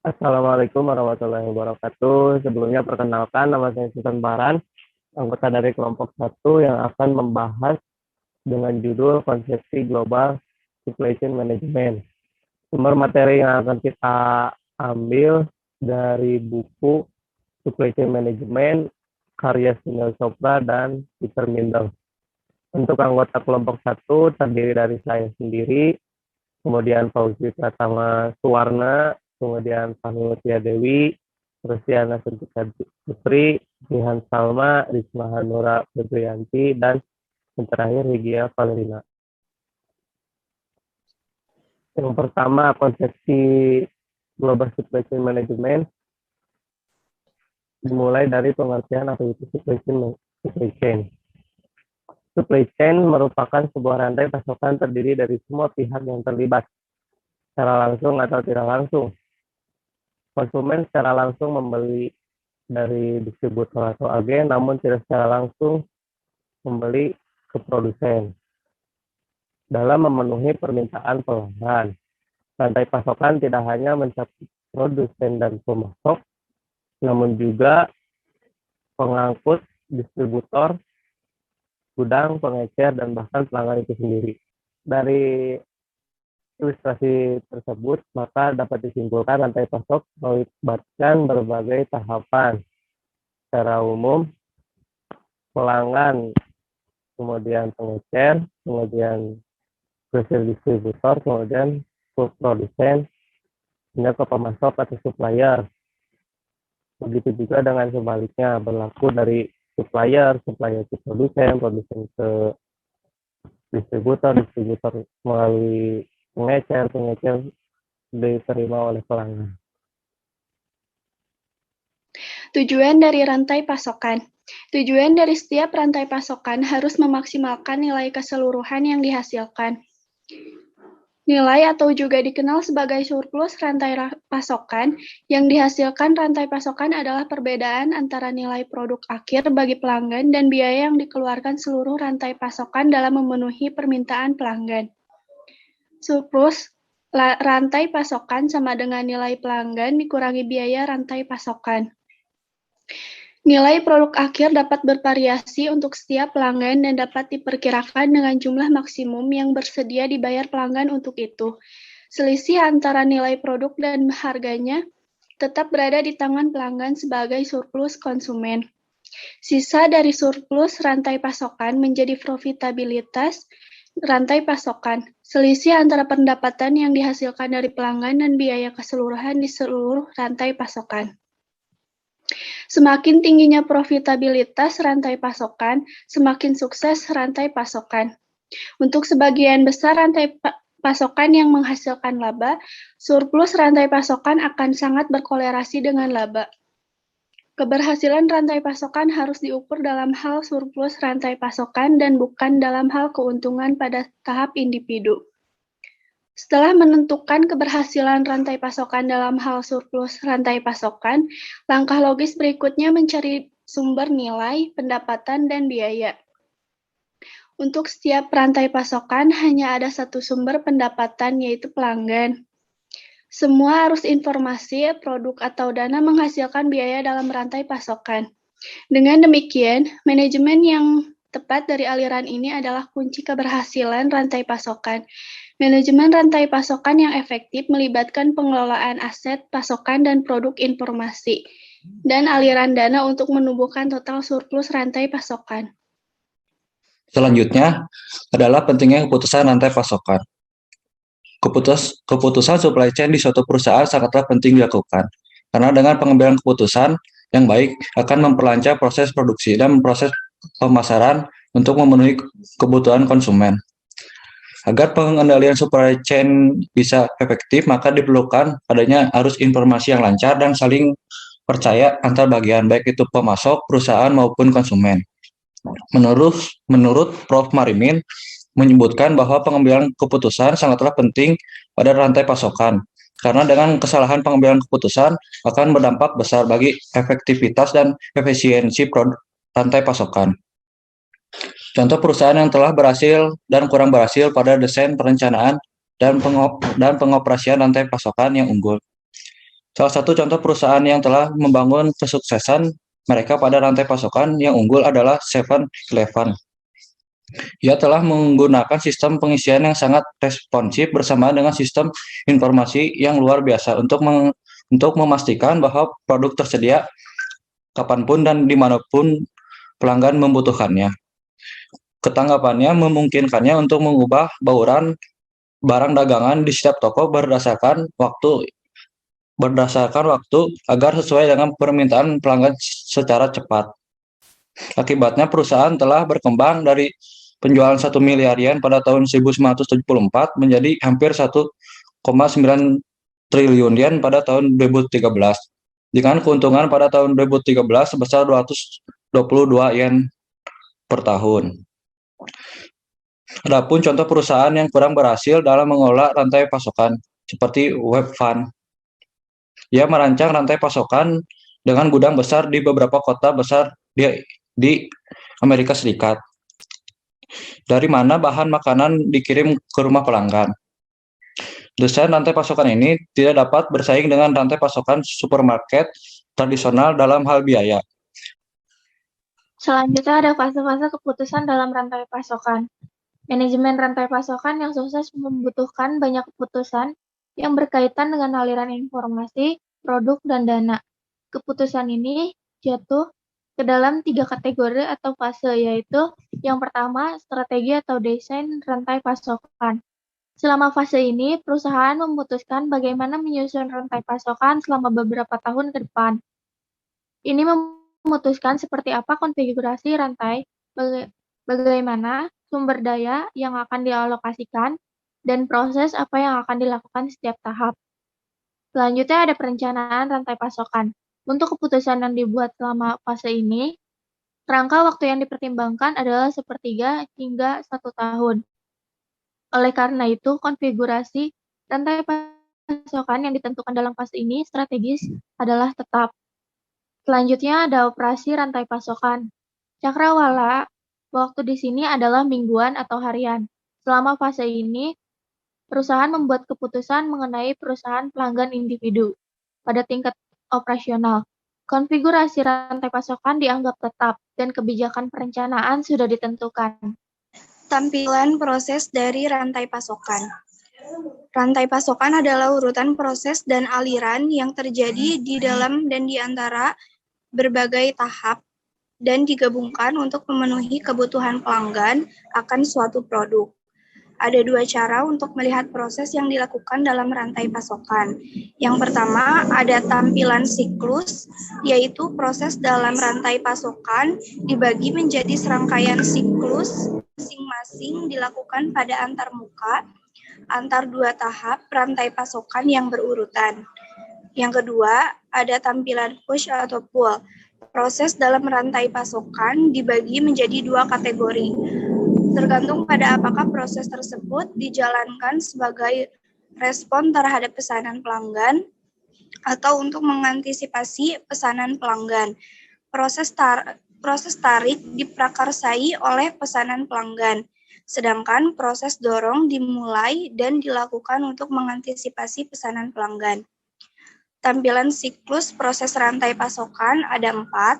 Assalamualaikum warahmatullahi wabarakatuh. Sebelumnya perkenalkan, nama saya Sultan Baran, anggota dari kelompok satu yang akan membahas dengan judul konsepsi global supply chain management. Sumber materi yang akan kita ambil dari buku Supply Chain Management karya Sunil Chopra dan Peter Mindel. Untuk anggota kelompok satu terdiri dari saya sendiri, kemudian Fauzi Pratama Suwarna, kemudian Fahmi Mutia Dewi, Rusiana Suntika Putri, Jihan Salma, Risma Hanura Febrianti, dan yang terakhir Regia Valerina. Yang pertama, konsepsi Global Supply Chain Management dimulai dari pengertian apa itu supply chain. Supply chain merupakan sebuah rantai pasokan terdiri dari semua pihak yang terlibat, secara langsung atau tidak langsung. Konsumen secara langsung membeli dari distributor atau agen, namun tidak secara langsung membeli ke produsen. Dalam memenuhi permintaan pelanggan, rantai pasokan tidak hanya mencakup produsen dan pemasok, namun juga pengangkut, distributor, gudang, pengecer, dan bahkan pelanggan itu sendiri. Dari ilustrasi tersebut, maka dapat disimpulkan rantai pasok melibatkan berbagai tahapan. Secara umum, pelanggan, kemudian pengecer, kemudian distributor, kemudian produsen, hingga ke pemasok atau supplier. Begitu juga dengan sebaliknya, berlaku dari supplier ke produsen, produsen ke distributor melalui pengecer diterima oleh pelanggan. Tujuan dari rantai pasokan. Tujuan dari setiap rantai pasokan harus memaksimalkan nilai keseluruhan yang dihasilkan. Nilai atau juga dikenal sebagai surplus rantai pasokan yang dihasilkan rantai pasokan adalah perbedaan antara nilai produk akhir bagi pelanggan dan biaya yang dikeluarkan seluruh rantai pasokan dalam memenuhi permintaan pelanggan. Surplus rantai pasokan sama dengan nilai pelanggan dikurangi biaya rantai pasokan. Nilai produk akhir dapat bervariasi untuk setiap pelanggan dan dapat diperkirakan dengan jumlah maksimum yang bersedia dibayar pelanggan untuk itu. Selisih antara nilai produk dan harganya tetap berada di tangan pelanggan sebagai surplus konsumen. Sisa dari surplus rantai pasokan menjadi profitabilitas rantai pasokan. Selisih antara pendapatan yang dihasilkan dari pelanggan dan biaya keseluruhan di seluruh rantai pasokan. Semakin tingginya profitabilitas rantai pasokan, semakin sukses rantai pasokan. Untuk sebagian besar rantai pasokan yang menghasilkan laba, surplus rantai pasokan akan sangat berkolerasi dengan laba. Keberhasilan rantai pasokan harus diukur dalam hal surplus rantai pasokan dan bukan dalam hal keuntungan pada tahap individu. Setelah menentukan keberhasilan rantai pasokan dalam hal surplus rantai pasokan, langkah logis berikutnya mencari sumber nilai, pendapatan, dan biaya. Untuk setiap rantai pasokan, hanya ada satu sumber pendapatan, yaitu pelanggan. Semua arus informasi, produk, atau dana menghasilkan biaya dalam rantai pasokan. Dengan demikian, manajemen yang tepat dari aliran ini adalah kunci keberhasilan rantai pasokan. Manajemen rantai pasokan yang efektif melibatkan pengelolaan aset, pasokan, dan produk informasi, dan aliran dana untuk menumbuhkan total surplus rantai pasokan. Selanjutnya adalah pentingnya keputusan rantai pasokan. Keputusan supply chain di suatu perusahaan sangatlah penting dilakukan, karena dengan pengambilan keputusan yang baik akan memperlancar proses produksi dan proses pemasaran untuk memenuhi kebutuhan konsumen. Agar pengendalian supply chain bisa efektif, maka diperlukan adanya arus informasi yang lancar dan saling percaya antar bagian, baik itu pemasok, perusahaan, maupun konsumen. Menurut Prof. Marimin, menyebutkan bahwa pengambilan keputusan sangatlah penting pada rantai pasokan, karena dengan kesalahan pengambilan keputusan akan berdampak besar bagi efektivitas dan efisiensi rantai pasokan. Contoh perusahaan yang telah berhasil dan kurang berhasil pada desain perencanaan dan pengoperasian rantai pasokan yang unggul. Salah satu contoh perusahaan yang telah membangun kesuksesan mereka pada rantai pasokan yang unggul adalah 7-Eleven. Ia telah menggunakan sistem pengisian yang sangat responsif bersama dengan sistem informasi yang luar biasa untuk memastikan bahwa produk tersedia kapanpun dan dimanapun pelanggan membutuhkannya. Ketanggapannya memungkinkannya untuk mengubah bauran barang dagangan di setiap toko berdasarkan waktu agar sesuai dengan permintaan pelanggan secara cepat. Akibatnya perusahaan telah berkembang dari penjualan 1 miliar yen pada tahun 1974 menjadi hampir 1,9 triliun yen pada tahun 2013 dengan keuntungan pada tahun 2013 sebesar 222 yen per tahun. Adapun contoh perusahaan yang kurang berhasil dalam mengelola rantai pasokan seperti Webvan. Ia merancang rantai pasokan dengan gudang besar di beberapa kota besar di Amerika Serikat, dari mana bahan makanan dikirim ke rumah pelanggan. Desain rantai pasokan ini tidak dapat bersaing dengan rantai pasokan supermarket tradisional dalam hal biaya. Selanjutnya ada fase-fase keputusan dalam rantai pasokan. Manajemen rantai pasokan yang sukses membutuhkan banyak keputusan yang berkaitan dengan aliran informasi, produk, dan dana. Keputusan ini jatuh ke dalam 3 kategori atau fase, yaitu yang pertama, strategi atau desain rantai pasokan. Selama fase ini, perusahaan memutuskan bagaimana menyusun rantai pasokan selama beberapa tahun ke depan. Ini memutuskan seperti apa konfigurasi rantai, bagaimana sumber daya yang akan dialokasikan, dan proses apa yang akan dilakukan setiap tahap. Selanjutnya ada perencanaan rantai pasokan. Untuk keputusan yang dibuat selama fase ini, rangka waktu yang dipertimbangkan adalah 1/3 hingga 1 tahun. Oleh karena itu, konfigurasi rantai pasokan yang ditentukan dalam fase ini strategis adalah tetap. Selanjutnya ada operasi rantai pasokan. Cakrawala waktu di sini adalah mingguan atau harian. Selama fase ini, perusahaan membuat keputusan mengenai perusahaan pelanggan individu pada tingkat operasional. Konfigurasi rantai pasokan dianggap tetap dan kebijakan perencanaan sudah ditentukan. Tampilan proses dari rantai pasokan. Rantai pasokan adalah urutan proses dan aliran yang terjadi di dalam dan di antara berbagai tahap dan digabungkan untuk memenuhi kebutuhan pelanggan akan suatu produk. Ada 2 cara untuk melihat proses yang dilakukan dalam rantai pasokan. Yang pertama, ada tampilan siklus, yaitu proses dalam rantai pasokan dibagi menjadi serangkaian siklus masing-masing dilakukan pada antar muka, antar 2 tahap rantai pasokan yang berurutan. Yang kedua, ada tampilan push atau pull. Proses dalam rantai pasokan dibagi menjadi 2 kategori. Tergantung pada apakah proses tersebut dijalankan sebagai respon terhadap pesanan pelanggan atau untuk mengantisipasi pesanan pelanggan. Proses tarik diprakarsai oleh pesanan pelanggan, sedangkan proses dorong dimulai dan dilakukan untuk mengantisipasi pesanan pelanggan. Tampilan siklus proses rantai pasokan ada 4.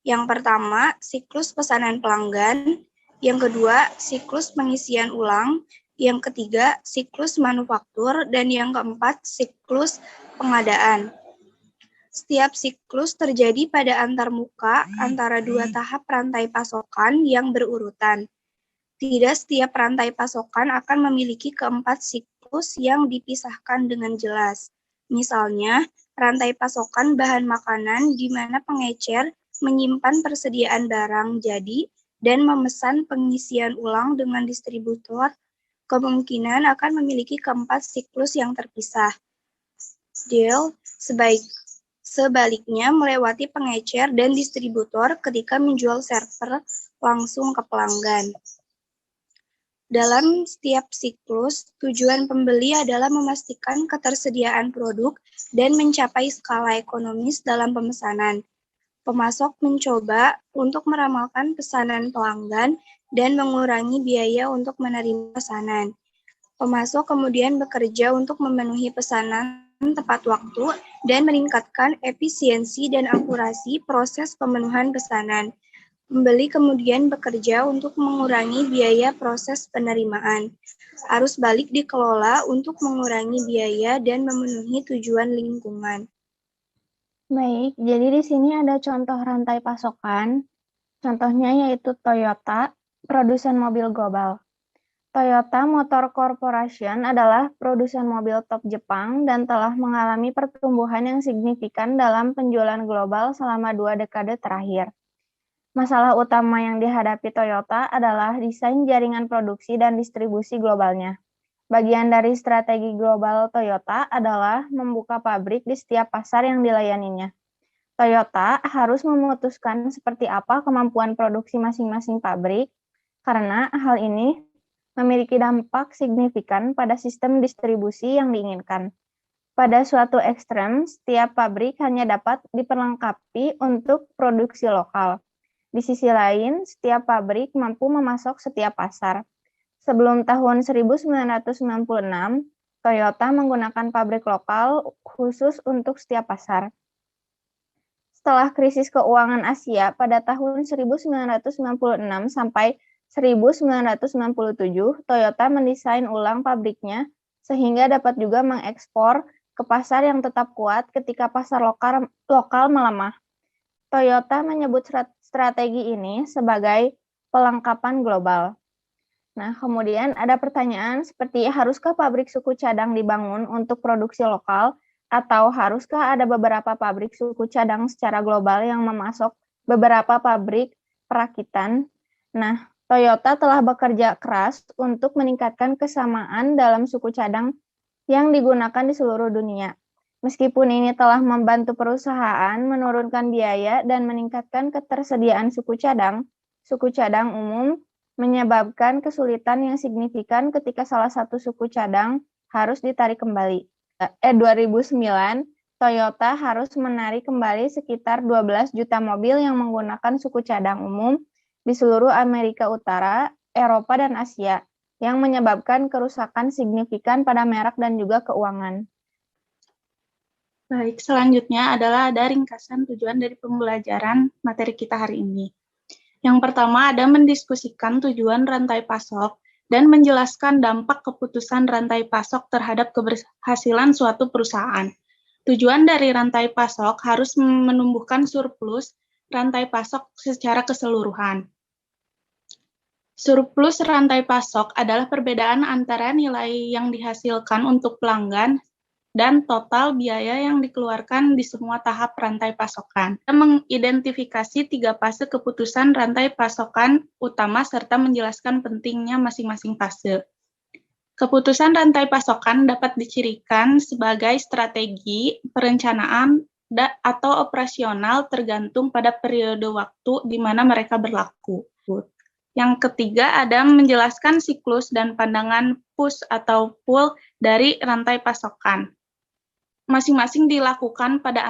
Yang pertama, siklus pesanan pelanggan. Yang kedua, siklus pengisian ulang. Yang ketiga, siklus manufaktur. Dan yang keempat, siklus pengadaan. Setiap siklus terjadi pada antar muka antara 2 tahap rantai pasokan yang berurutan. Tidak setiap rantai pasokan akan memiliki keempat siklus yang dipisahkan dengan jelas. Misalnya, rantai pasokan bahan makanan di mana pengecer menyimpan persediaan barang jadi dan memesan pengisian ulang dengan distributor kemungkinan akan memiliki keempat siklus yang terpisah. Deal sebaliknya melewati pengecer dan distributor ketika menjual server langsung ke pelanggan. Dalam setiap siklus, tujuan pembeli adalah memastikan ketersediaan produk dan mencapai skala ekonomis dalam pemesanan. Pemasok mencoba untuk meramalkan pesanan pelanggan dan mengurangi biaya untuk menerima pesanan. Pemasok kemudian bekerja untuk memenuhi pesanan tepat waktu dan meningkatkan efisiensi dan akurasi proses pemenuhan pesanan. Pembeli kemudian bekerja untuk mengurangi biaya proses penerimaan. Arus balik dikelola untuk mengurangi biaya dan memenuhi tujuan lingkungan. Baik, jadi di sini ada contoh rantai pasokan. Contohnya yaitu Toyota, produsen mobil global. Toyota Motor Corporation adalah produsen mobil top Jepang dan telah mengalami pertumbuhan yang signifikan dalam penjualan global selama 2 dekade terakhir. Masalah utama yang dihadapi Toyota adalah desain jaringan produksi dan distribusi globalnya. Bagian dari strategi global Toyota adalah membuka pabrik di setiap pasar yang dilayaninya. Toyota harus memutuskan seperti apa kemampuan produksi masing-masing pabrik, karena hal ini memiliki dampak signifikan pada sistem distribusi yang diinginkan. Pada suatu ekstrem, setiap pabrik hanya dapat diperlengkapi untuk produksi lokal. Di sisi lain, setiap pabrik mampu memasok setiap pasar. Sebelum tahun 1996, Toyota menggunakan pabrik lokal khusus untuk setiap pasar. Setelah krisis keuangan Asia pada tahun 1996 sampai 1997, Toyota mendesain ulang pabriknya sehingga dapat juga mengekspor ke pasar yang tetap kuat ketika pasar lokal melemah. Toyota menyebut strategi ini sebagai pelengkapan global. Nah, kemudian ada pertanyaan seperti, haruskah pabrik suku cadang dibangun untuk produksi lokal, atau haruskah ada beberapa pabrik suku cadang secara global yang memasok beberapa pabrik perakitan? Nah, Toyota telah bekerja keras untuk meningkatkan kesamaan dalam suku cadang yang digunakan di seluruh dunia. Meskipun ini telah membantu perusahaan menurunkan biaya dan meningkatkan ketersediaan suku cadang umum menyebabkan kesulitan yang signifikan ketika salah satu suku cadang harus ditarik kembali. 2009, Toyota harus menarik kembali sekitar 12 juta mobil yang menggunakan suku cadang umum di seluruh Amerika Utara, Eropa, dan Asia, yang menyebabkan kerusakan signifikan pada merek dan juga keuangan. Baik, selanjutnya adalah ada ringkasan tujuan dari pembelajaran materi kita hari ini. Yang pertama ada mendiskusikan tujuan rantai pasok dan menjelaskan dampak keputusan rantai pasok terhadap keberhasilan suatu perusahaan. Tujuan dari rantai pasok harus menumbuhkan surplus rantai pasok secara keseluruhan. Surplus rantai pasok adalah perbedaan antara nilai yang dihasilkan untuk pelanggan dan total biaya yang dikeluarkan di semua tahap rantai pasokan. Kita mengidentifikasi 3 fase keputusan rantai pasokan utama serta menjelaskan pentingnya masing-masing fase. Keputusan rantai pasokan dapat dicirikan sebagai strategi, perencanaan, atau operasional tergantung pada periode waktu di mana mereka berlaku. Yang ketiga ada menjelaskan siklus dan pandangan push atau pull dari rantai pasokan. Masing-masing dilakukan pada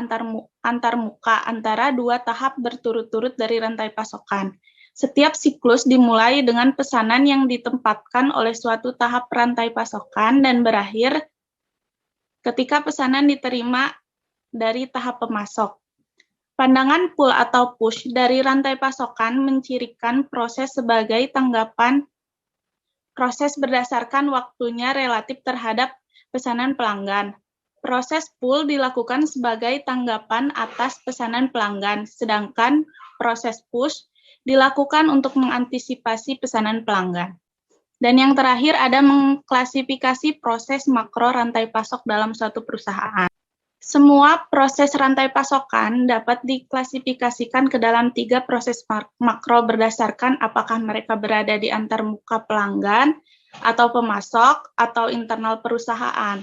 antarmuka antara 2 tahap berturut-turut dari rantai pasokan. Setiap siklus dimulai dengan pesanan yang ditempatkan oleh suatu tahap rantai pasokan dan berakhir ketika pesanan diterima dari tahap pemasok. Pandangan pull atau push dari rantai pasokan mencirikan proses sebagai tanggapan proses berdasarkan waktunya relatif terhadap pesanan pelanggan. Proses pull dilakukan sebagai tanggapan atas pesanan pelanggan, sedangkan proses push dilakukan untuk mengantisipasi pesanan pelanggan. Dan yang terakhir ada mengklasifikasi proses makro rantai pasok dalam suatu perusahaan. Semua proses rantai pasokan dapat diklasifikasikan ke dalam 3 proses makro berdasarkan apakah mereka berada di antarmuka pelanggan, atau pemasok, atau internal perusahaan.